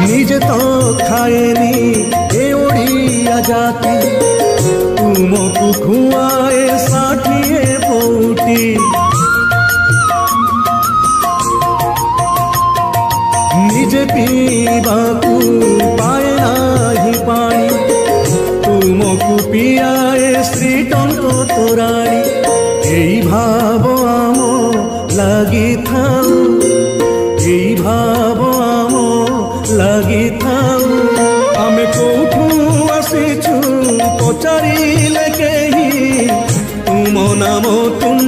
निजे तो खाएनी ए ओडिया जाति तुमको खुआए षाठिए पौटी निजे पीवाकू पाए नाही पानी तुमको पियाए श्रीटंक तोराणी एई भाव आम लगी थाऊ एई भाव आम लगी थाऊ आमे कोठू आसीछु पचारिले केही तुम नाम तुम